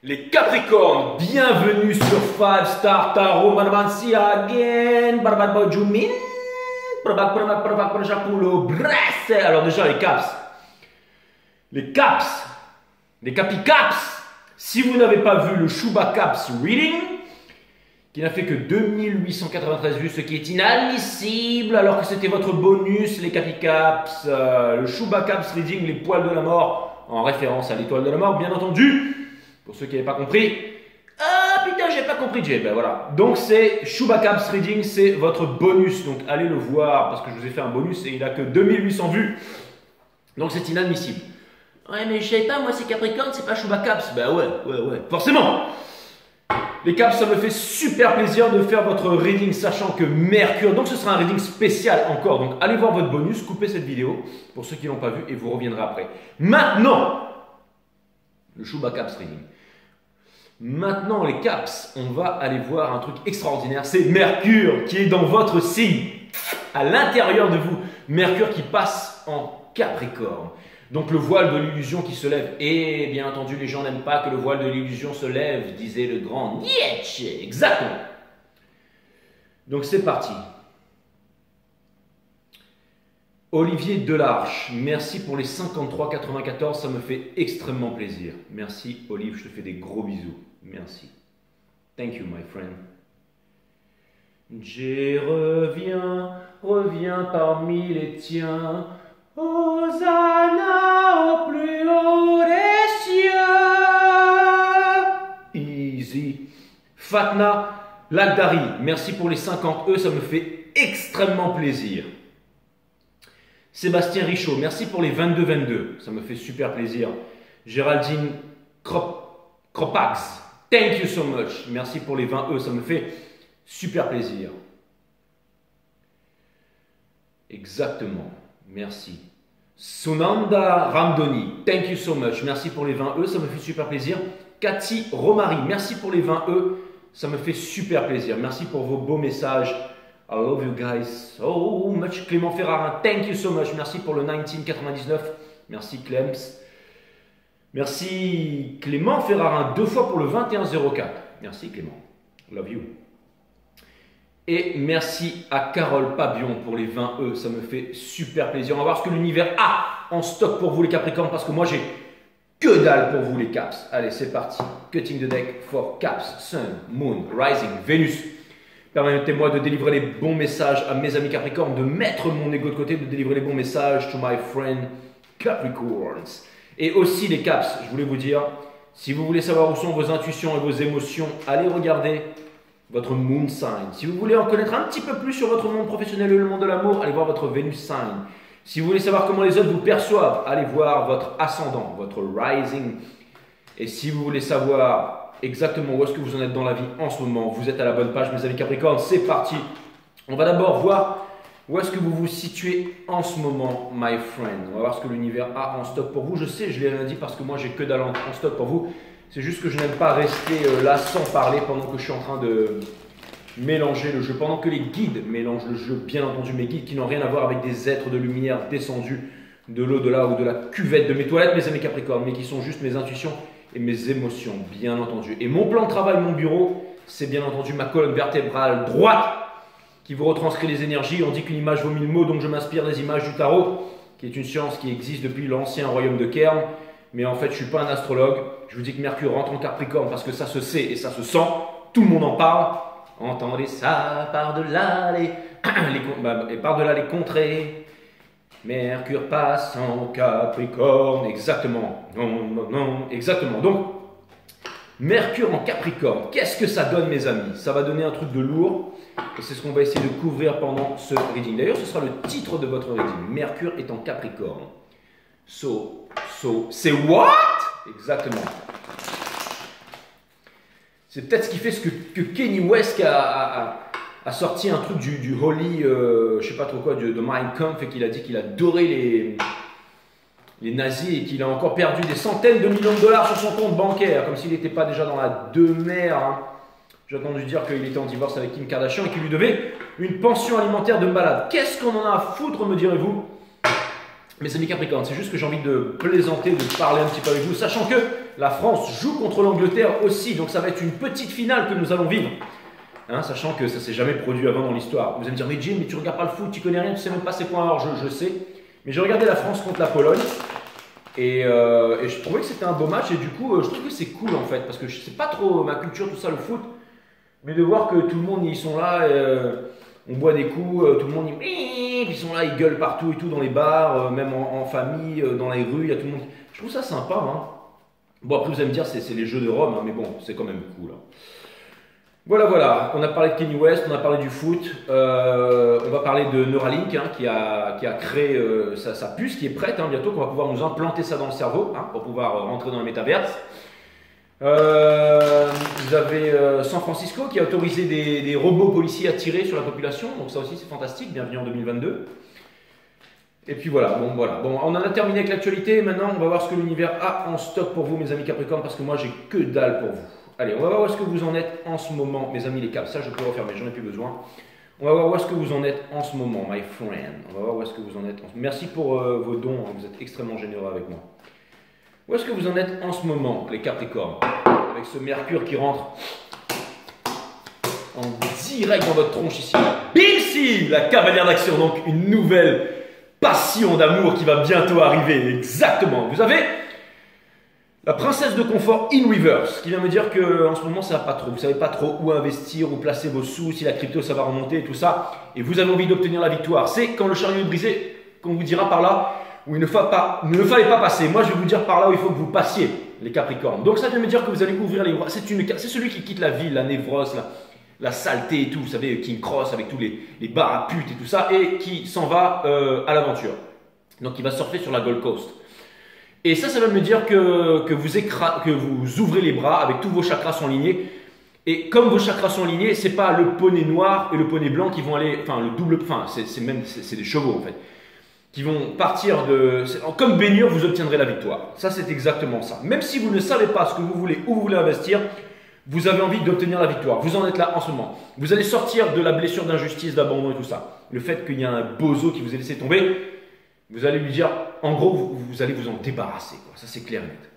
Les Capricornes, bienvenue sur 5 Star Tarot Manamansi again, Barbat Bojumin, Bresse. Alors déjà les Caps, les Capicaps, si vous n'avez pas vu le Shuba Caps Reading, qui n'a fait que 2893 vues, ce qui est inadmissible, alors que c'était votre bonus, les Capicaps, le Shuba Caps Reading, les poils de la mort, en référence à l'étoile de la mort, bien entendu. Pour ceux qui n'avaient pas compris, ah putain, j'ai pas compris, Jay. Ben voilà. Donc c'est Shuba Caps Reading, c'est votre bonus. Donc allez le voir parce que je vous ai fait un bonus et il a que 2800 vues. Donc c'est inadmissible. Ouais, mais je sais pas, moi c'est Capricorne, c'est pas Shuba Caps. Ben ouais, forcément. Les Caps, ça me fait super plaisir de faire votre reading, sachant que Mercure, donc ce sera un reading spécial encore. Donc allez voir votre bonus, coupez cette vidéo pour ceux qui l'ont pas vu et vous reviendrez après. Maintenant, le Shuba Caps Reading. Maintenant, les Caps, on va aller voir un truc extraordinaire. C'est Mercure qui est dans votre signe, à l'intérieur de vous. Mercure qui passe en Capricorne. Donc le voile de l'illusion qui se lève. Et bien entendu, les gens n'aiment pas que le voile de l'illusion se lève, disait le grand Nietzsche. Exactement. Donc c'est parti. Olivier Delarche, merci pour les 53,94, ça me fait extrêmement plaisir. Merci Olive, je te fais des gros bisous. Merci. Thank you my friend. Reviens parmi les tiens. Hosanna au plus haut des cieux. Easy. Fatna Lagdari, merci pour les 50 E, ça me fait extrêmement plaisir. Sébastien Richaud, merci pour les 22-22, ça me fait super plaisir. Géraldine Kropax, thank you so much, merci pour les 20 E, ça me fait super plaisir. Exactement, merci. Sunanda Ramdoni, thank you so much, merci pour les 20 E, ça me fait super plaisir. Cathy Romary, merci pour les 20 E, ça me fait super plaisir. Merci pour vos beaux messages. I love you guys so much. Clément Ferrarin, thank you so much. Merci pour le 1999. Merci Clems. Merci Clément Ferrarin, 2 fois pour le 2104. Merci Clément. Love you. Et merci à Carole Pabion pour les 20 E. Ça me fait super plaisir. On va voir ce que l'univers a en stock pour vous les Capricornes parce que moi j'ai que dalle pour vous les Caps. Allez, c'est parti. Cutting the deck for Caps, Sun, Moon, Rising, Vénus. Permettez-moi de délivrer les bons messages à mes amis Capricornes, de mettre mon ego de côté, de délivrer les bons messages to my friend Capricorns. Et aussi les Caps, je voulais vous dire, si vous voulez savoir où sont vos intuitions et vos émotions, allez regarder votre Moon Sign. Si vous voulez en connaître un petit peu plus sur votre monde professionnel et le monde de l'amour, allez voir votre Venus Sign. Si vous voulez savoir comment les autres vous perçoivent, allez voir votre ascendant, votre Rising. Et si vous voulez savoir exactement où est-ce que vous en êtes dans la vie en ce moment, vous êtes à la bonne page mes amis Capricornes, c'est parti. On va d'abord voir où est-ce que vous vous situez en ce moment, my friend. On va voir ce que l'univers a en stock pour vous. Je sais, je l'ai rien dit parce que moi j'ai que dalle en stock pour vous. C'est juste que je n'aime pas rester là sans parler pendant que je suis en train de mélanger le jeu. Pendant que les guides mélangent le jeu, bien entendu, mes guides qui n'ont rien à voir avec des êtres de lumière descendus de l'au-delà ou de la cuvette de mes toilettes, mes amis Capricornes, mais qui sont juste mes intuitions et mes émotions, bien entendu. Et mon plan de travail, mon bureau, c'est bien entendu ma colonne vertébrale droite qui vous retranscrit les énergies. On dit qu'une image vaut 1000 mots, donc je m'inspire des images du tarot, qui est une science qui existe depuis l'ancien royaume de Kern. Mais en fait, je ne suis pas un astrologue. Je vous dis que Mercure rentre en Capricorne parce que ça se sait et ça se sent. Tout le monde en parle. Entendez ça par-delà par-delà les contrées. Mercure passe en Capricorne, exactement. Non, exactement. Donc, Mercure en Capricorne, qu'est-ce que ça donne, mes amis? Ça va donner un truc de lourd, et c'est ce qu'on va essayer de couvrir pendant ce reading. D'ailleurs, ce sera le titre de votre reading. Mercure est en Capricorne. C'est what? Exactement. C'est peut-être ce qui fait que Kanye West a sorti un truc du Holy, je sais pas trop quoi, de Mein Kampf, et qu'il a dit qu'il adorait les nazis et qu'il a encore perdu des centaines de millions de dollars sur son compte bancaire, comme s'il n'était pas déjà dans la demeure. Hein. J'ai entendu dire qu'il était en divorce avec Kim Kardashian et qu'il lui devait une pension alimentaire de malade. Qu'est-ce qu'on en a à foutre, me direz-vous? Mes amis Capricornes, c'est juste que j'ai envie de plaisanter, de parler un petit peu avec vous, sachant que la France joue contre l'Angleterre aussi, donc ça va être une petite finale que nous allons vivre. Hein, sachant que ça s'est jamais produit avant dans l'histoire. Vous allez me dire, mais Jim, mais tu regardes pas le foot, tu connais rien, tu sais même pas c'est quoi hors jeu, je sais. Mais j'ai regardé la France contre la Pologne et je trouvais que c'était un beau match et du coup, je trouve que c'est cool en fait, parce que c'est pas trop ma culture, tout ça, le foot, mais de voir que tout le monde, ils sont là, on boit des coups, tout le monde, ils sont là, ils gueulent partout et tout, dans les bars, même en famille, dans les rues, il y a tout le monde. Je trouve ça sympa. Hein. Bon, après, vous allez me dire, c'est les jeux de Rome, hein, mais bon, c'est quand même cool. Hein. Voilà, on a parlé de Kanye West, on a parlé du foot, on va parler de Neuralink hein, qui a créé sa puce qui est prête hein, bientôt, qu'on va pouvoir nous implanter ça dans le cerveau hein, pour pouvoir rentrer dans le métaverse. Vous avez San Francisco qui a autorisé des robots policiers à tirer sur la population, donc ça aussi c'est fantastique, bienvenue en 2022. Et puis voilà, bon, on en a terminé avec l'actualité, maintenant on va voir ce que l'univers a en stock pour vous mes amis Capricorne, parce que moi j'ai que dalle pour vous. Allez, on va voir où est-ce que vous en êtes en ce moment, mes amis les Caps. Ça, je peux refermer, j'en ai plus besoin. On va voir où est-ce que vous en êtes en ce moment, my friend. On va voir où est-ce que vous en êtes. Merci pour vos dons, hein, vous êtes extrêmement généreux avec moi. Où est-ce que vous en êtes en ce moment, les Capricornes? Avec ce Mercure qui rentre en direct dans votre tronche ici. Bim, la cavalière d'action, donc une nouvelle passion d'amour qui va bientôt arriver. Exactement. Vous avez la princesse de confort in reverse, qui vient me dire qu'en ce moment ça va pas trop, vous savez pas trop où investir, où placer vos sous, si la crypto ça va remonter et tout ça, et vous avez envie d'obtenir la victoire. C'est quand le chariot est brisé, qu'on vous dira par là où il ne fallait pas passer. Moi je vais vous dire par là où il faut que vous passiez, les Capricornes. Donc ça vient me dire que vous allez ouvrir les bras, c'est celui qui quitte la ville, la névrose, la saleté et tout, vous savez, King Cross avec tous les bars à putes et tout ça, et qui s'en va à l'aventure. Donc il va surfer sur la Gold Coast. Et ça veut me dire que vous ouvrez les bras avec tous vos chakras sont alignés. Et comme vos chakras sont alignés, c'est pas le poney noir et le poney blanc qui vont aller, enfin le double, enfin c'est des chevaux en fait, qui vont partir de, comme baignure, vous obtiendrez la victoire. Ça c'est exactement ça. Même si vous ne savez pas ce que vous voulez, où vous voulez investir, vous avez envie d'obtenir la victoire. Vous en êtes là en ce moment. Vous allez sortir de la blessure d'injustice, d'abandon et tout ça. Le fait qu'il y a un bozo qui vous ait laissé tomber. Vous allez lui dire, en gros, vous allez vous en débarrasser. Quoi. Ça, c'est clair et net.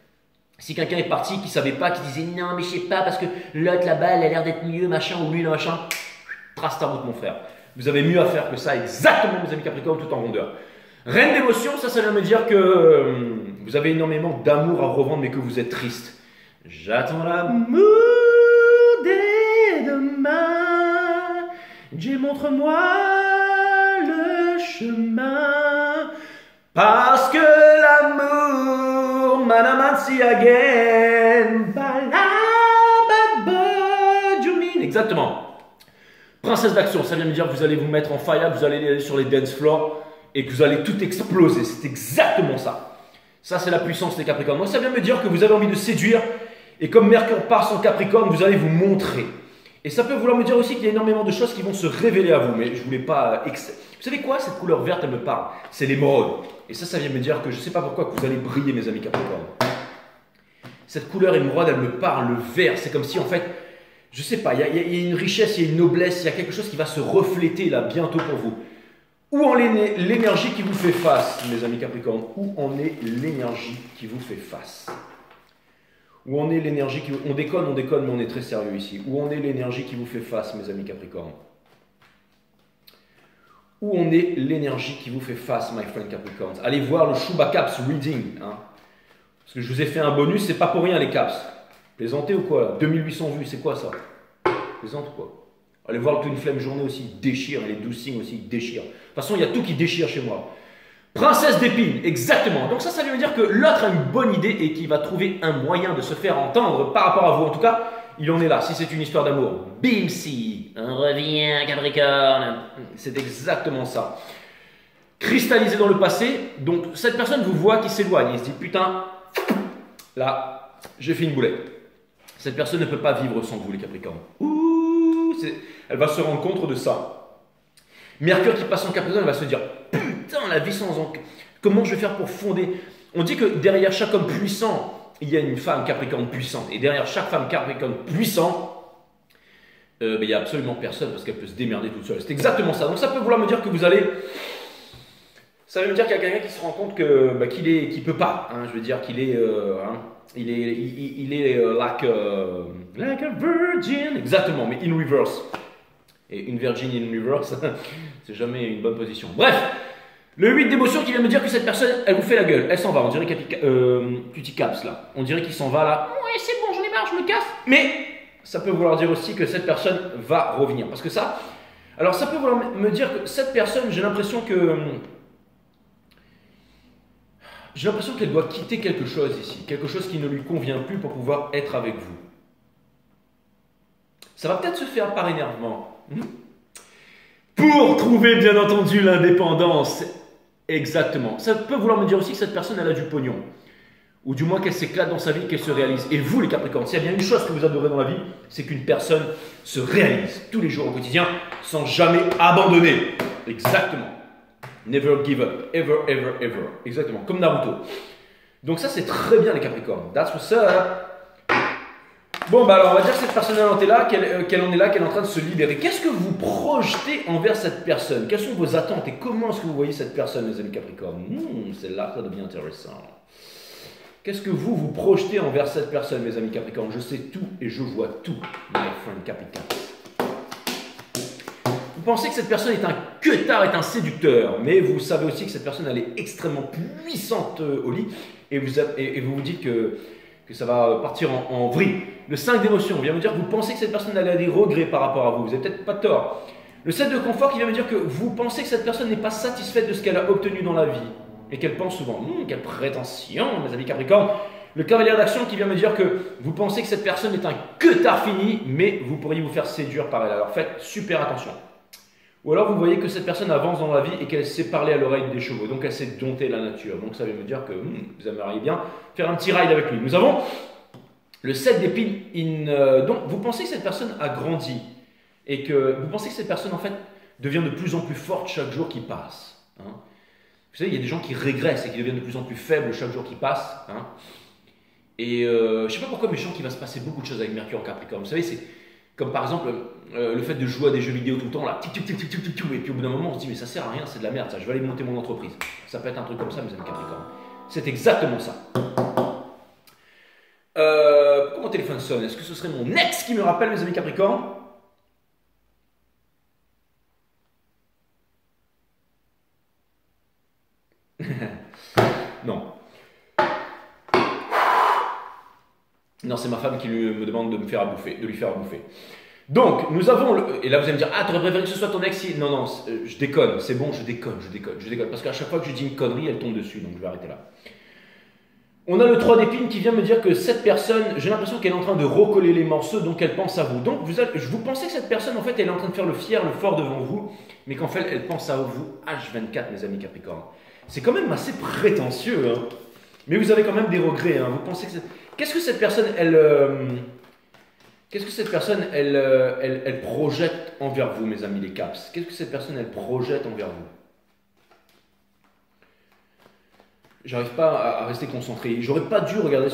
Si quelqu'un est parti, qui ne savait pas, qui disait, non, mais je sais pas, parce que l'autre là-bas, elle a l'air d'être mieux, machin, ou lui, machin, trace ta route, mon frère. Vous avez mieux à faire que ça, exactement, mes amis Capricorne, tout en rondeur. Reine d'émotion, ça vient me dire que vous avez énormément d'amour à revendre, mais que vous êtes triste. J'attends l'amour dès demain. Dieu, montre-moi le chemin. Parce que l'amour, manamansi again, exactement. Princesse d'action, ça vient me dire que vous allez vous mettre en fire, vous allez aller sur les dance floors et que vous allez tout exploser. C'est exactement ça. Ça, c'est la puissance des Capricornes. Moi, ça vient me dire que vous avez envie de séduire et comme Mercure part son Capricorne, vous allez vous montrer. Et ça peut vouloir me dire aussi qu'il y a énormément de choses qui vont se révéler à vous, mais je ne voulais pas... Vous savez quoi? Cette couleur verte, elle me parle. C'est l'émeraude. Et ça vient me dire que je ne sais pas pourquoi que vous allez briller, mes amis Capricorne. Cette couleur émeraude, elle me parle, le vert. C'est comme si, en fait, je ne sais pas, il y a une richesse, il y a une noblesse, il y a quelque chose qui va se refléter là bientôt pour vous. Où en est l'énergie qui vous fait face, mes amis Capricorne? Où en est l'énergie qui vous fait face? Où en est l'énergie qui... On déconne, mais on est très sérieux ici. Où en est l'énergie qui vous fait face, mes amis Capricorne? Où en est l'énergie qui vous fait face, my friend Capricorn? Allez voir le Shuba Caps Reading. Hein. Parce que je vous ai fait un bonus, c'est pas pour rien les Caps. Plaisantez ou quoi là? 2800 vues, c'est quoi ça? Plaisante ou quoi? Allez voir le Twin Flame Journée aussi, il déchire. Et les 12 signes aussi, il déchire. De toute façon, il y a tout qui déchire chez moi. Princesse d'épines, exactement. Donc ça veut dire que l'autre a une bonne idée et qu'il va trouver un moyen de se faire entendre par rapport à vous. En tout cas, il en est là, si c'est une histoire d'amour. Bim si, on revient Capricorne. C'est exactement ça. Cristallisé dans le passé, donc cette personne vous voit qui s'éloigne. Il se dit, putain, là, j'ai fait une boulette. Cette personne ne peut pas vivre sans vous, les Capricornes. Ouh, elle va se rendre compte de ça. Mercure qui passe en Capricorne, elle va se dire, putain, la vie sans encre. Comment je vais faire pour fonder? On dit que derrière chaque homme puissant, il y a une femme Capricorne puissante. Et derrière chaque femme Capricorne puissante, il n'y a absolument personne parce qu'elle peut se démerder toute seule. C'est exactement ça. Donc ça peut vouloir me dire que vous allez... Ça veut me dire qu'il y a quelqu'un qui se rend compte que, qu'il ne peut pas. Hein, je veux dire qu'il est... like a virgin. Exactement, mais in reverse. Et une virgin in reverse, c'est jamais une bonne position. Bref, le 8 d'émotion qui vient me dire que cette personne, elle vous fait la gueule. Elle s'en va, on dirait Cutie Caps là. On dirait qu'il s'en va là. Ouais, c'est bon, j'en ai marre, je me casse. Mais ça peut vouloir dire aussi que cette personne va revenir. Parce que ça, alors ça peut vouloir me dire que cette personne, j'ai l'impression qu'elle doit quitter quelque chose ici. Quelque chose qui ne lui convient plus pour pouvoir être avec vous. Ça va peut-être se faire par énervement. Pour trouver bien entendu l'indépendance. Exactement. Ça peut vouloir me dire aussi que cette personne elle a du pognon. Ou du moins qu'elle s'éclate dans sa vie, qu'elle se réalise. Et vous les Capricornes, s'il y a bien une chose que vous adorez dans la vie, c'est qu'une personne se réalise tous les jours au quotidien sans jamais abandonner. Exactement. Never give up. Ever, ever, ever. Exactement. Comme Naruto. Donc ça c'est très bien les Capricornes. That's what's up. Bon, bah alors on va dire que cette personne en est là, qu'elle en est là, qu'elle est en train de se libérer. Qu'est-ce que vous projetez envers cette personne? Quelles sont vos attentes et comment est-ce que vous voyez cette personne, mes amis Capricornes? Celle-là, ça devient intéressant. Qu'est-ce que vous projetez envers cette personne, mes amis Capricornes? Je sais tout et je vois tout, my friend Capricorne. Vous pensez que cette personne est un queutard, est un séducteur, mais vous savez aussi que cette personne, elle est extrêmement puissante au lit et vous vous dites que ça va partir en vrille. Le 5 d'émotion vient me dire que vous pensez que cette personne elle a des regrets par rapport à vous. Vous n'avez peut-être pas tort. Le 7 de confort qui vient me dire que vous pensez que cette personne n'est pas satisfaite de ce qu'elle a obtenu dans la vie. Et qu'elle pense souvent, quelle prétention, mes amis Capricornes. Le cavalier d'action qui vient me dire que vous pensez que cette personne est un queutard fini, mais vous pourriez vous faire séduire par elle. Alors faites super attention. Ou alors vous voyez que cette personne avance dans la vie et qu'elle sait parler à l'oreille des chevaux. Donc elle sait dompter la nature. Donc ça veut me dire que vous aimeriez bien faire un petit ride avec lui. Nous avons le 7 d'épines. Donc vous pensez que cette personne a grandi. Et que vous pensez que cette personne en fait devient de plus en plus forte chaque jour qui passe. Hein. Vous savez, il y a des gens qui régressent et qui deviennent de plus en plus faibles chaque jour qui passe. Hein. Et je ne sais pas pourquoi, mais je sens qu'il va se passer beaucoup de choses avec Mercure en Capricorne. Vous savez, c'est comme par exemple le fait de jouer à des jeux vidéo tout le temps, là, et puis au bout d'un moment on se dit mais ça sert à rien, c'est de la merde ça, je vais aller monter mon entreprise. Ça peut être un truc comme ça, mes amis Capricorne. C'est exactement ça. Pourquoi mon téléphone sonne? Est-ce que ce serait mon ex qui me rappelle, mes amis Capricorne? Non. Non, c'est ma femme qui me demande de lui faire à bouffer. Donc, nous avons, et là vous allez me dire, ah, tu aurais préféré que ce soit ton ex? Non, non, je déconne, c'est bon, je déconne. Parce qu'à chaque fois que je dis une connerie, elle tombe dessus, donc je vais arrêter là. On a le 3 d'épines qui vient me dire que cette personne, j'ai l'impression qu'elle est en train de recoller les morceaux, donc elle pense à vous. Donc, vous pensez que cette personne, en fait, elle est en train de faire le fier, le fort devant vous, mais qu'en fait, elle pense à vous H24, mes amis Capricorne. C'est quand même assez prétentieux, hein. Mais vous avez quand même des regrets, hein. Vous pensez que qu'est-ce que cette personne, elle projette envers vous, mes amis les Caps? Qu'est-ce que cette personne, elle projette envers vous? J'arrive pas à rester concentré. J'aurais pas dû regarder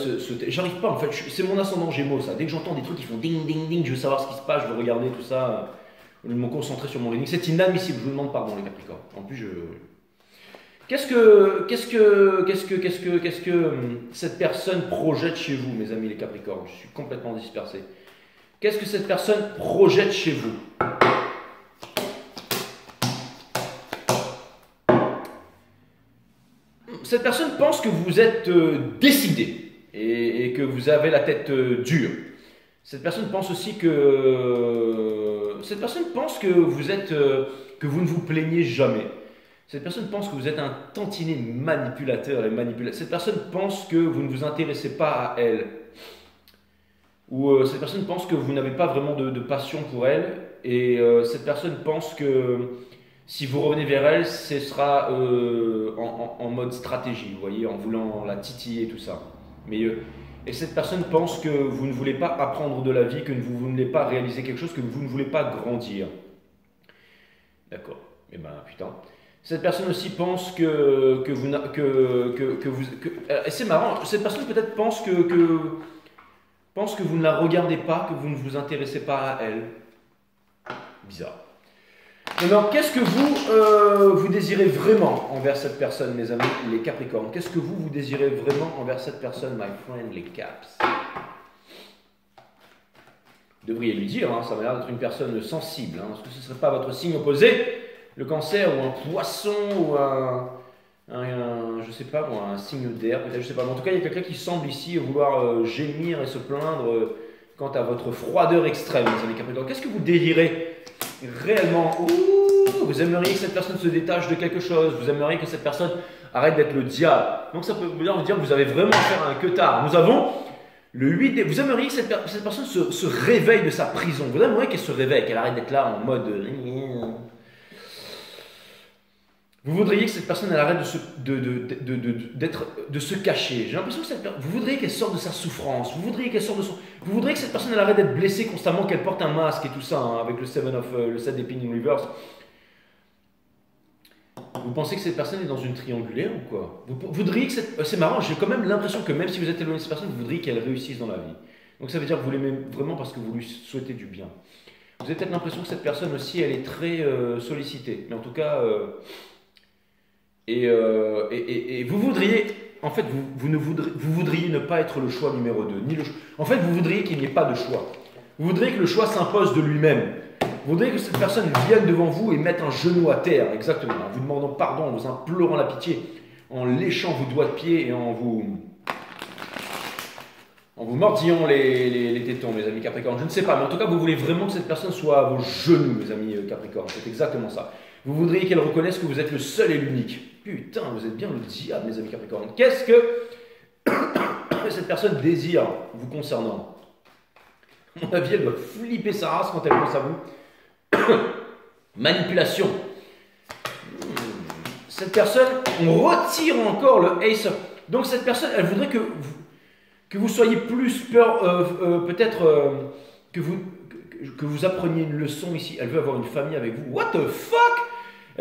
J'arrive pas, en fait. C'est mon ascendant Gémeaux, ça. Dès que j'entends des trucs qui font ding, ding, ding, je veux savoir ce qui se passe, je veux regarder tout ça. Je veux me concentrer sur mon reading. C'est inadmissible. Je vous demande pardon, les Capricornes. En plus, Qu'est-ce que cette personne projette chez vous, mes amis les Capricornes? Je suis complètement dispersé. Qu'est-ce que cette personne projette chez vous? Cette personne pense que vous êtes décidé et que vous avez la tête dure. Cette personne pense aussi que... Cette personne pense que que vous ne vous plaignez jamais. Cette personne pense que vous êtes un tantinet manipulateur et manipulateur. Cette personne pense que vous ne vous intéressez pas à elle. Ou cette personne pense que vous n'avez pas vraiment de passion pour elle. Et cette personne pense que si vous revenez vers elle, ce sera en mode stratégie, vous voyez, en voulant la titiller, tout ça. Mais, et cette personne pense que vous ne voulez pas apprendre de la vie, que vous ne voulez pas réaliser quelque chose, que vous ne voulez pas grandir. D'accord. Eh ben, putain. Cette personne aussi pense que vous... c'est marrant, cette personne peut-être pense que vous ne la regardez pas, que vous ne vous intéressez pas à elle. Bizarre. Maintenant, qu'est-ce que vous désirez vraiment envers cette personne, mes amis, les Capricornes? Qu'est-ce que vous désirez vraiment envers cette personne, my friend, les Caps? Vous devriez lui dire, hein, ça m'a l'air d'être une personne sensible. Est-ce que ce ne serait pas votre signe opposé, le Cancer, ou un Poisson, ou je sais pas moi, un signe d'air, peut-être, je sais pas. Mais en tout cas, il y a quelqu'un qui semble ici vouloir gémir et se plaindre quant à votre froideur extrême, mes amis Capricornes. Qu'est-ce que vous désirez réellement? Vous aimeriez que cette personne se détache de quelque chose, vous aimeriez que cette personne arrête d'être le diable. Donc ça peut vous dire que vous avez vraiment affaire à un queutard. Nous avons le 8, vous aimeriez que cette personne se réveille de sa prison, vous aimeriez qu'elle se réveille, qu'elle arrête d'être là en mode... Vous voudriez que cette personne elle arrête de se cacher. J'ai l'impression que vous voudriez qu'elle sorte de sa souffrance. Vous voudriez qu'elle sorte de son... Vous voudriez que cette personne elle arrête d'être blessée constamment, qu'elle porte un masque et tout ça, hein, avec le 7 d'épines in reverse. Vous pensez que cette personne est dans une triangulaire ou quoi? Vous voudriez que cette... C'est marrant, j'ai quand même l'impression que même si vous êtes éloigné de cette personne, vous voudriez qu'elle réussisse dans la vie. Donc ça veut dire que vous l'aimez vraiment parce que vous lui souhaitez du bien. Vous avez peut-être l'impression que cette personne aussi, elle est très sollicitée. Mais en tout cas... Et vous voudriez, en fait, vous voudriez ne pas être le choix numéro 2. En fait, vous voudriez qu'il n'y ait pas de choix. Vous voudriez que le choix s'impose de lui-même. Vous voudriez que cette personne vienne devant vous et mette un genou à terre, exactement, en vous demandant pardon, en vous implorant la pitié, en léchant vos doigts de pied et en vous mordillant les tétons, mes amis Capricornes. Je ne sais pas, mais en tout cas, vous voulez vraiment que cette personne soit à vos genoux, mes amis Capricornes. C'est exactement ça. Vous voudriez qu'elle reconnaisse que vous êtes le seul et l'unique. Putain, vous êtes bien le diable, mes amis Capricornes. Qu'est-ce que cette personne désire vous concernant? À mon avis, elle doit flipper sa race quand elle pense à vous. Manipulation. Cette personne, on retire encore le Ace of... Donc cette personne, elle voudrait que vous soyez plus peur, peut-être que vous appreniez une leçon ici. Elle veut avoir une famille avec vous. What the fuck?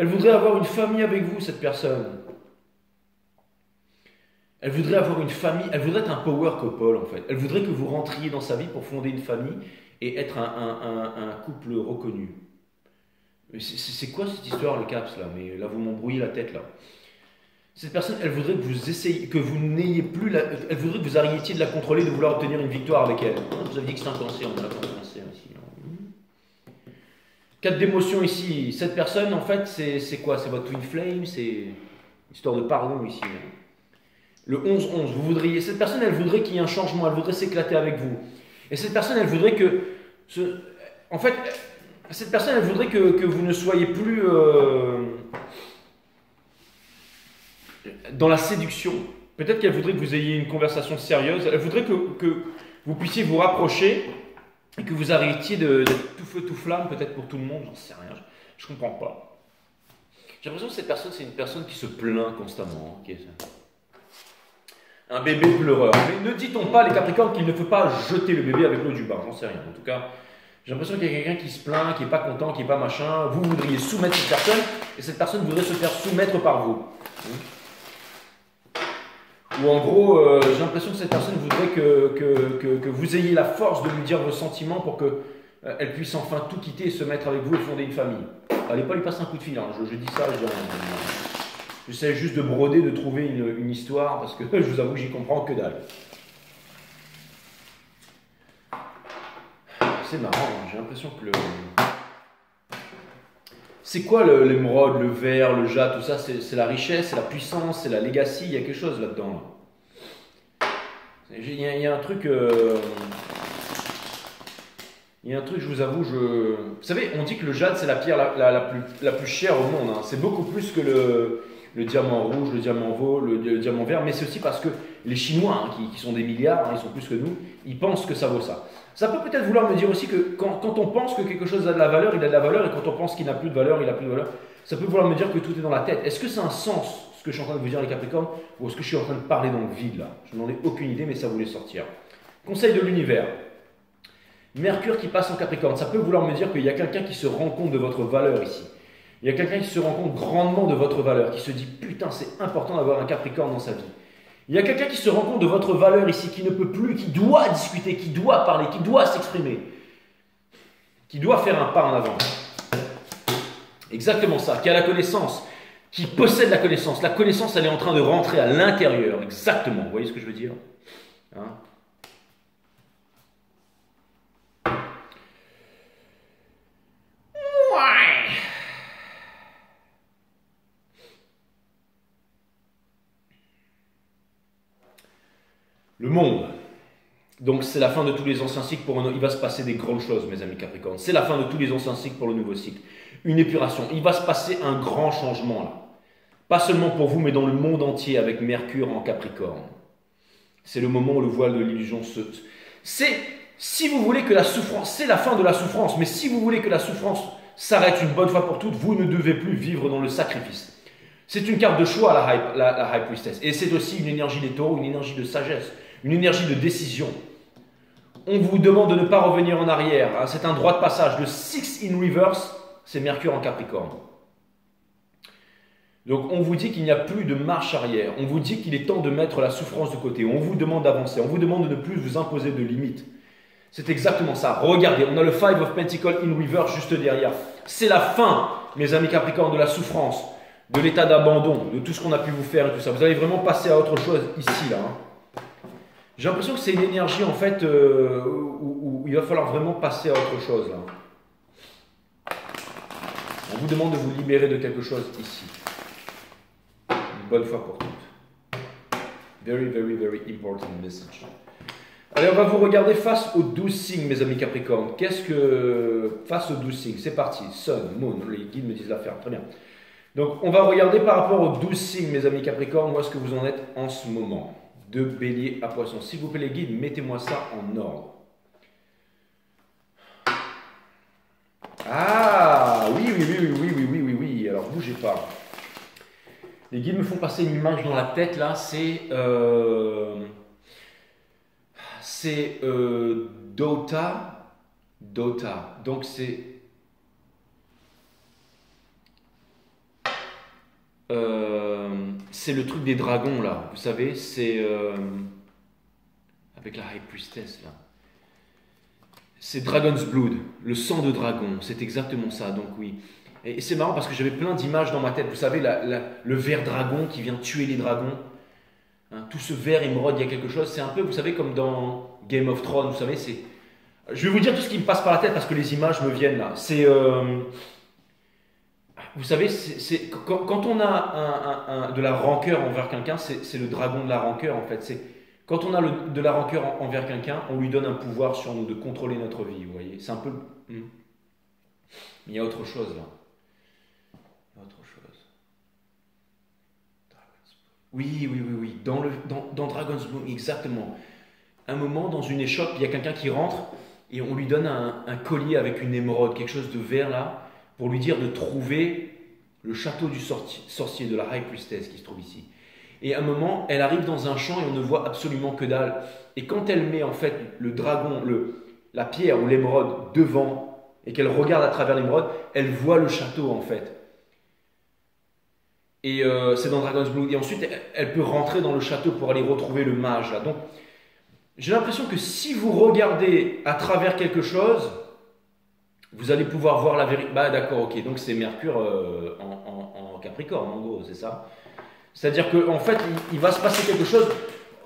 Elle voudrait avoir une famille avec vous, cette personne. Elle voudrait avoir une famille, elle voudrait être un power couple en fait. Elle voudrait que vous rentriez dans sa vie pour fonder une famille et être un couple reconnu. C'est quoi cette histoire, le Caps là? Mais là, vous m'embrouillez la tête là. Cette personne, elle voudrait que vous essayiez, que vous n'ayez plus la... Elle voudrait que vous arrêtiez de la contrôler, de vouloir obtenir une victoire avec elle. Vous avez dit que c'est un Cancer, on a la Cancer ici. 4 d'émotions ici. Cette personne, en fait, c'est quoi? C'est votre twin flame, c'est histoire de pardon ici. Le 11-11, vous voudriez... Cette personne, elle voudrait qu'il y ait un changement, elle voudrait s'éclater avec vous. Et cette personne, elle voudrait que... En fait, cette personne, elle voudrait que vous ne soyez plus dans la séduction. Peut-être qu'elle voudrait que vous ayez une conversation sérieuse. Elle voudrait que vous puissiez vous rapprocher et que vous arrêtiez d'être tout feu, tout flamme, peut-être pour tout le monde, j'en sais rien, je ne comprends pas. J'ai l'impression que cette personne, c'est une personne qui se plaint constamment. Un bébé pleureur. Mais ne dit-on pas, les Capricornes, qu'il ne faut pas jeter le bébé avec l'eau du bain? J'en sais rien. En tout cas, j'ai l'impression qu'il y a quelqu'un qui se plaint, qui n'est pas content, qui n'est pas machin. Vous voudriez soumettre cette personne, et cette personne voudrait se faire soumettre par vous. Ou en gros, j'ai l'impression que cette personne voudrait que vous ayez la force de lui dire vos sentiments pour qu'elle puisse enfin tout quitter et se mettre avec vous et fonder une famille. Allez pas lui passer un coup de fil, hein. Je dis ça, j'essaie juste de broder, de trouver une histoire, parce que je vous avoue que j'y comprends que dalle. C'est marrant, hein. J'ai l'impression que C'est quoi l'émeraude, le verre, le jade, tout ça? C'est la richesse, c'est la puissance, c'est la legacy, il y a quelque chose là-dedans. Il y a un truc... Il y a un truc, je vous avoue, Vous savez, on dit que le jade, c'est la pierre la plus chère au monde. Hein. C'est beaucoup plus que le diamant rouge, le diamant le diamant vert, mais c'est aussi parce que les Chinois, hein, qui sont des milliards, hein, ils sont plus que nous, ils pensent que ça vaut ça. Ça peut peut-être vouloir me dire aussi que quand on pense que quelque chose a de la valeur, il a de la valeur, et quand on pense qu'il n'a plus de valeur, il n'a plus de valeur. Ça peut vouloir me dire que tout est dans la tête. Est-ce que c'est un sens, ce que je suis en train de vous dire, les Capricornes, ou est-ce que je suis en train de parler dans le vide, là? Je n'en ai aucune idée, mais ça voulait sortir. Conseil de l'univers. Mercure qui passe en Capricorne, ça peut vouloir me dire qu'il y a quelqu'un qui se rend compte de votre valeur ici. Il y a quelqu'un qui se rend compte grandement de votre valeur, qui se dit « Putain, c'est important d'avoir un Capricorne dans sa vie ». Il y a quelqu'un qui se rend compte de votre valeur ici, qui ne peut plus, qui doit discuter, qui doit parler, qui doit s'exprimer, qui doit faire un pas en avant. Exactement ça, qui a la connaissance, qui possède la connaissance. La connaissance, elle est en train de rentrer à l'intérieur. Exactement. Vous voyez ce que je veux dire? Hein? Ouais. Le monde. Donc c'est la fin de tous les anciens cycles. Il va se passer des grandes choses, mes amis Capricorne. C'est la fin de tous les anciens cycles pour le nouveau cycle. Une épuration. Il va se passer un grand changement là. Pas seulement pour vous, mais dans le monde entier avec Mercure en Capricorne. C'est le moment où le voile de l'illusion se... Si vous voulez que la souffrance... C'est la fin de la souffrance, mais si vous voulez que la souffrance s'arrête une bonne fois pour toutes, vous ne devez plus vivre dans le sacrifice. C'est une carte de choix, la High Priestess. Et c'est aussi une énergie des taureaux, une énergie de sagesse, une énergie de décision. On vous demande de ne pas revenir en arrière. Hein. C'est un droit de passage. Le 6 in reverse, c'est Mercure en Capricorne. Donc on vous dit qu'il n'y a plus de marche arrière. On vous dit qu'il est temps de mettre la souffrance de côté. On vous demande d'avancer. On vous demande de ne plus vous imposer de limites. C'est exactement ça. Regardez, on a le 5 of Pentacles in reverse juste derrière. C'est la fin, mes amis Capricorne, de la souffrance, de l'état d'abandon, de tout ce qu'on a pu vous faire et tout ça. Vous allez vraiment passer à autre chose ici, là. Hein. J'ai l'impression que c'est une énergie, en fait, où il va falloir vraiment passer à autre chose, là. On vous demande de vous libérer de quelque chose ici. Une bonne fois pour toutes. Very, very, very important message. Allez, on va vous regarder face aux 12 signes, mes amis Capricorne. Qu'est-ce que... Face aux 12 signes, c'est parti. Sun, Moon, les guides me disent l'affaire. Très bien. Donc, on va regarder par rapport aux 12 signes, mes amis Capricorne, où est-ce que vous en êtes en ce moment. De Bélier à Poisson. S'il vous plaît, les guides, mettez-moi ça en ordre. Ah, oui. Alors, bougez pas. Les guides me font passer une image dans la tête, là. C'est Dota. Donc, c'est le truc des dragons, là. Vous savez, c'est... avec la High Priestess, là. C'est Dragon's Blood, le sang de dragon. C'est exactement ça, donc oui. Et c'est marrant parce que j'avais plein d'images dans ma tête. Vous savez, le ver dragon qui vient tuer les dragons. Hein, tout ce ver émeraude, il y a quelque chose. C'est un peu, vous savez, comme dans Game of Thrones. Vous savez, c'est... Je vais vous dire tout ce qui me passe par la tête parce que les images me viennent là. C'est... Vous savez, quand on a de la rancœur envers quelqu'un, c'est le dragon de la rancœur en fait. Quand on a de la rancœur envers quelqu'un, on lui donne un pouvoir sur nous de contrôler notre vie, vous voyez. C'est un peu... Mais il y a autre chose là. Il y a autre chose. Oui. Dans Dragon's Bloom, exactement. Un moment, dans une échoppe, il y a quelqu'un qui rentre et on lui donne un collier avec une émeraude, quelque chose de vert là, pour lui dire de trouver le château du sorcier de la High Priestess qui se trouve ici. Et à un moment, elle arrive dans un champ et on ne voit absolument que dalle. Et quand elle met en fait le dragon, la pierre ou l'émeraude devant et qu'elle regarde à travers l'émeraude, elle voit le château en fait. Et c'est dans Dragon's Blood. Et ensuite, elle peut rentrer dans le château pour aller retrouver le mage là. Donc, j'ai l'impression que si vous regardez à travers quelque chose, vous allez pouvoir voir la vérité. Bah d'accord, ok. Donc c'est Mercure en Capricorne, en gros, c'est ça. C'est-à-dire qu'en fait, il va se passer quelque chose.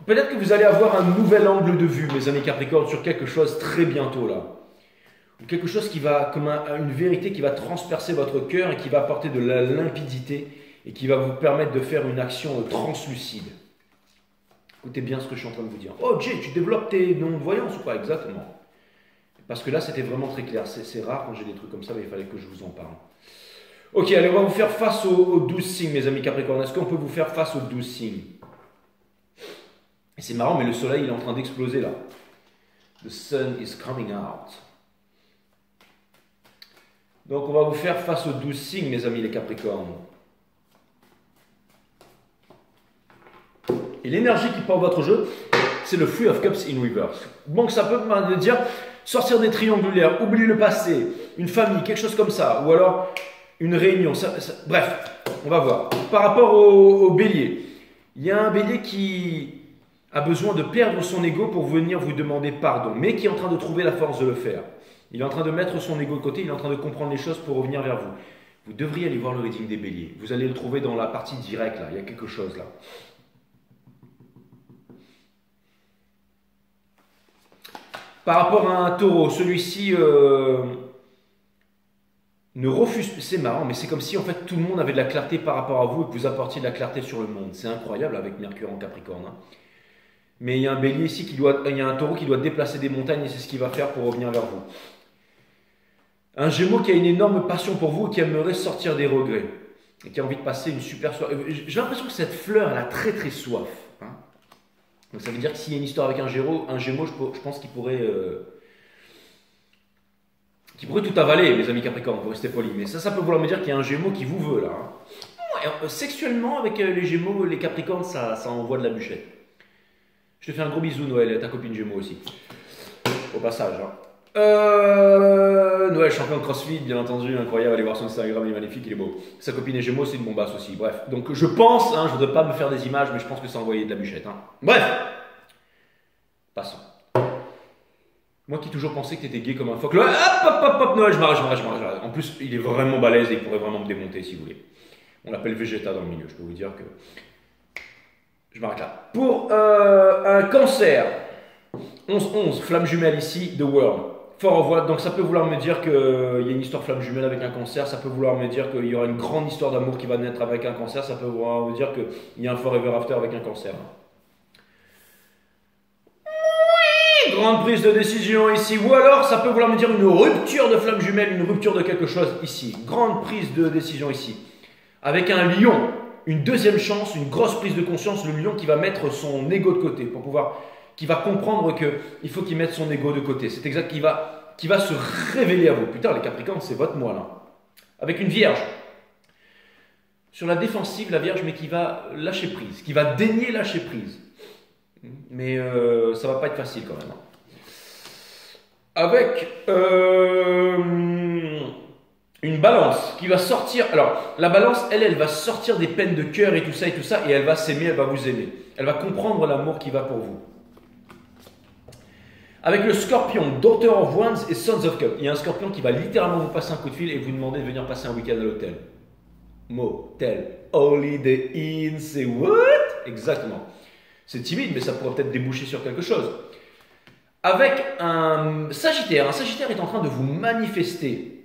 Peut-être que vous allez avoir un nouvel angle de vue, mes amis Capricorne, sur quelque chose très bientôt là. Quelque chose qui va, comme une vérité qui va transpercer votre cœur et qui va apporter de la limpidité et qui va vous permettre de faire une action translucide. Écoutez bien ce que je suis en train de vous dire. Oh Jay, tu développes tes dons de voyance ou pas? Exactement. Parce que là, c'était vraiment très clair. C'est rare quand j'ai des trucs comme ça, mais il fallait que je vous en parle. Ok, allez, on va vous faire face aux 12 signes, mes amis Capricorne. Est-ce qu'on peut vous faire face aux 12 signes? Et c'est marrant, mais le soleil, il est en train d'exploser là. The sun is coming out. Donc, on va vous faire face aux 12 signes, mes amis les Capricornes. Et l'énergie qui porte votre jeu, c'est le Three of Cups in reverse. Donc, ça peut me dire sortir des triangulaires, oublier le passé, une famille, quelque chose comme ça, ou alors une réunion. Bref, on va voir. Par rapport au bélier, il y a un bélier qui a besoin de perdre son ego pour venir vous demander pardon, mais qui est en train de trouver la force de le faire. Il est en train de mettre son ego de côté, il est en train de comprendre les choses pour revenir vers vous. Vous devriez aller voir le reading des béliers. Vous allez le trouver dans la partie directe, là. Il y a quelque chose là. Par rapport à un taureau, celui-ci ne refuse... C'est marrant, mais c'est comme si en fait tout le monde avait de la clarté par rapport à vous et que vous apportiez de la clarté sur le monde. C'est incroyable avec Mercure en Capricorne. Hein. Mais il y a un bélier ici, il y a un taureau qui doit déplacer des montagnes et c'est ce qu'il va faire pour revenir vers vous. Un Gémeaux qui a une énorme passion pour vous et qui aimerait sortir des regrets. Et qui a envie de passer une super soirée. J'ai l'impression que cette fleur, elle a très très soif. Hein. Donc ça veut dire que s'il y a une histoire avec un Gémeaux, je pense qu'il pourrait tout avaler, les amis Capricorne, pour rester poli. Mais ça peut vouloir me dire qu'il y a un Gémeaux qui vous veut là. Hein. Ouais, sexuellement, avec les Gémeaux, les Capricornes, ça envoie de la bûchette. Je te fais un gros bisou, Noël, ta copine Gémeaux aussi. Au passage. Hein. Noël, champion de CrossFit, bien entendu, incroyable. Allez voir son Instagram, il est magnifique, il est beau. Sa copine est Gémeaux, c'est une bombasse aussi. Bref, donc je pense, hein, je voudrais pas me faire des images, mais je pense que ça envoyait de la bûchette. Hein. Bref, passons. Moi qui toujours pensé que t'étais gay comme un phoque, hop, Noël, je m'arrête. En plus, il est vraiment balèze et il pourrait vraiment me démonter si vous voulez. On l'appelle Vegeta dans le milieu, je peux vous dire que... Je m'arrête là. Pour un cancer, 11-11, flamme jumelle ici, The World. Fort au voile, donc ça peut vouloir me dire qu'il y a une histoire flamme jumelle avec un cancer, ça peut vouloir me dire qu'il y aura une grande histoire d'amour qui va naître avec un cancer, ça peut vouloir me dire qu'il y a un forever after avec un cancer. Oui, grande prise de décision ici, ou alors ça peut vouloir me dire une rupture de flamme jumelle, une rupture de quelque chose ici. Grande prise de décision ici. Avec un lion, une deuxième chance, une grosse prise de conscience, le lion qui va mettre son ego de côté pour pouvoir... qui va comprendre qu'il faut qu'il mette son ego de côté. C'est exact, qui va se révéler à vous. Putain, les Capricornes, c'est votre moi, là. Avec une Vierge. Sur la défensive, la Vierge, mais qui va lâcher prise, qui va daigner lâcher prise. Mais ça va pas être facile, quand même. Avec une Balance qui va sortir... Alors, la Balance, elle va sortir des peines de cœur et tout ça, et elle va s'aimer, elle va vous aimer. Elle va comprendre l'amour qui va pour vous. Avec le Scorpion, Daughter of Wands et Sons of Cups. Il y a un Scorpion qui va littéralement vous passer un coup de fil et vous demander de venir passer un week-end à l'hôtel. Motel, Holiday Inn, c'est what? Exactement. C'est timide, mais ça pourrait peut-être déboucher sur quelque chose. Avec un Sagittaire est en train de vous manifester.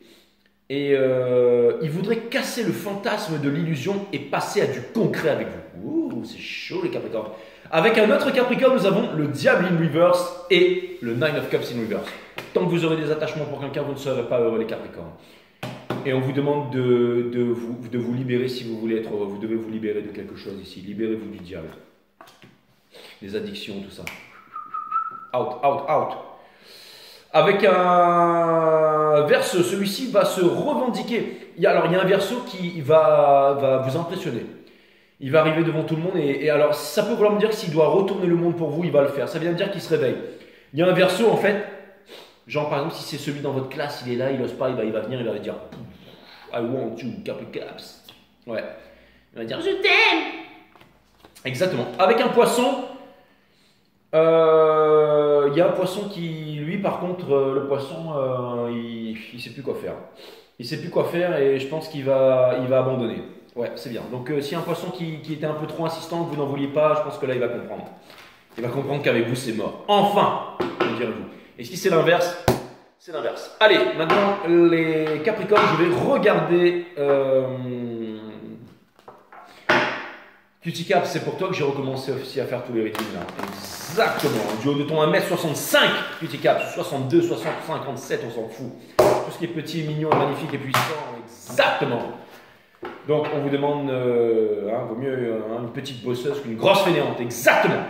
Et il voudrait casser le fantasme de l'illusion et passer à du concret avec vous. Ouh, c'est chaud les Capricornes. Avec un autre Capricorne, nous avons le Diable in Reverse et le Nine of Cups in Reverse. Tant que vous aurez des attachements pour quelqu'un, vous ne serez pas heureux les Capricornes. Et on vous demande de vous libérer si vous voulez être heureux. Vous devez vous libérer de quelque chose ici. Libérez-vous du diable. Des addictions, tout ça. Out. Avec un Verseau, celui-ci va se revendiquer. Il y a un Verseau qui va vous impressionner. Il va arriver devant tout le monde et alors ça peut vouloir me dire que s'il doit retourner le monde pour vous, il va le faire. Ça vient de dire qu'il se réveille. Il y a un Verseau en fait, genre par exemple si c'est celui dans votre classe, il est là, il n'ose pas, il va venir, il va dire I want you, Caps. Ouais. Il va dire je t'aime. Exactement. Avec un Poisson, il y a un Poisson qui, lui par contre, le Poisson, il sait plus quoi faire. Il sait plus quoi faire et je pense qu'il va abandonner. Ouais, c'est bien. Donc, s'il y a un Poisson qui était un peu trop insistant, que vous n'en vouliez pas, je pense que là, il va comprendre. Il va comprendre qu'avec vous, c'est mort. Enfin, me direz-vous. Et si c'est l'inverse, c'est l'inverse. Allez, maintenant, les Capricornes, je vais regarder... Cutie Cap, c'est pour toi que j'ai recommencé aussi à faire tous les rythmes là. Exactement. Du haut de ton 1m65, Cutie Cap, 62, 60, 57, on s'en fout. Tout ce qui est petit, mignon, magnifique et puissant. Exactement. Donc, on vous demande, vaut mieux une petite bosseuse qu'une grosse fainéante. Exactement.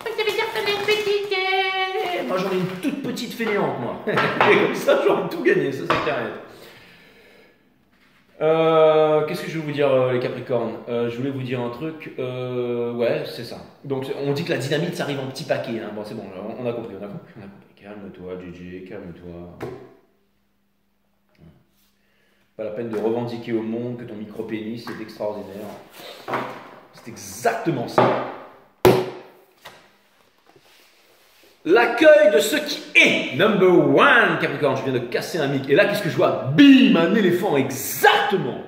Ça veut dire que une petite. Moi, j'en ai une toute petite fainéante, moi. Et comme ça, j'aurais tout gagné. Ça, c'est carré. Qu'est-ce que je vais vous dire, les Capricornes? Je voulais vous dire un truc. Ouais, c'est ça. Donc, on dit que la dynamite, ça arrive en petits paquets. Hein. Bon, c'est bon, on a compris. Calme-toi, Gigi, calme-toi. Pas la peine de revendiquer au monde que ton micro-pénis est extraordinaire. C'est exactement ça. L'accueil de ce qui est. Number one, Capricorne, je viens de casser un mic. Et là, qu'est-ce que je vois? Bim, un éléphant, exactement.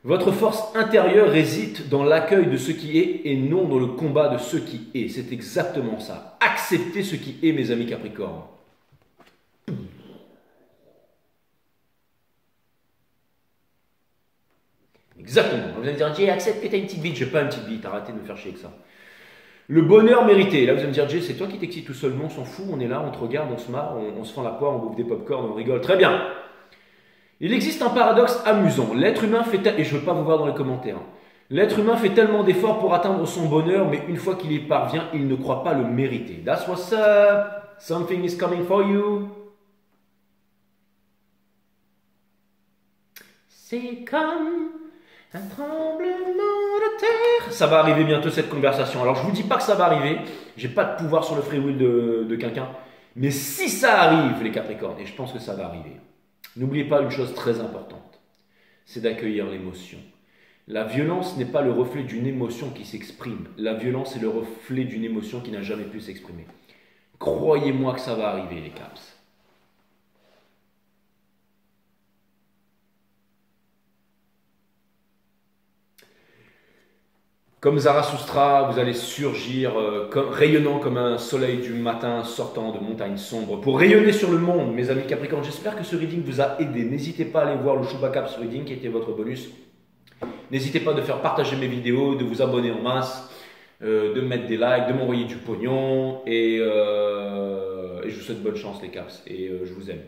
Votre force intérieure réside dans l'accueil de ce qui est et non dans le combat de ce qui est. C'est exactement ça. Acceptez ce qui est, mes amis Capricorne. Exactement. Vous allez me dire, Jay, accepte que tu as une petite bite. Je n'ai pas une petite bite, arrêtez de me faire chier avec ça. Le bonheur mérité. Là, vous allez me dire, Jay, c'est toi qui t'excites tout seul. Non, on s'en fout, on est là, on te regarde, on se marre, on se fend la poire, on bouffe des pop-corn, on rigole. Très bien. Il existe un paradoxe amusant. L'être humain fait... Et je ne veux pas vous voir dans les commentaires. L'être humain fait tellement d'efforts pour atteindre son bonheur, mais une fois qu'il y parvient, il ne croit pas le mériter. That's what's up. Something is coming for you. C'est comme un tremblement de terre. Ça va arriver bientôt cette conversation. Alors je ne vous dis pas que ça va arriver. Je n'ai pas de pouvoir sur le free will de quelqu'un. Mais si ça arrive, les Capricornes, et je pense que ça va arriver, n'oubliez pas une chose très importante. C'est d'accueillir l'émotion. La violence n'est pas le reflet d'une émotion qui s'exprime. La violence est le reflet d'une émotion qui n'a jamais pu s'exprimer. Croyez-moi que ça va arriver, les Caps. Comme Zarathustra, vous allez surgir rayonnant comme un soleil du matin sortant de montagnes sombres pour rayonner sur le monde, mes amis Capricornes. J'espère que ce reading vous a aidé. N'hésitez pas à aller voir le Chewbaccaps Reading qui était votre bonus. N'hésitez pas de faire partager mes vidéos, de vous abonner en masse, de mettre des likes, de m'envoyer du pognon. Et je vous souhaite bonne chance les Caps et je vous aime.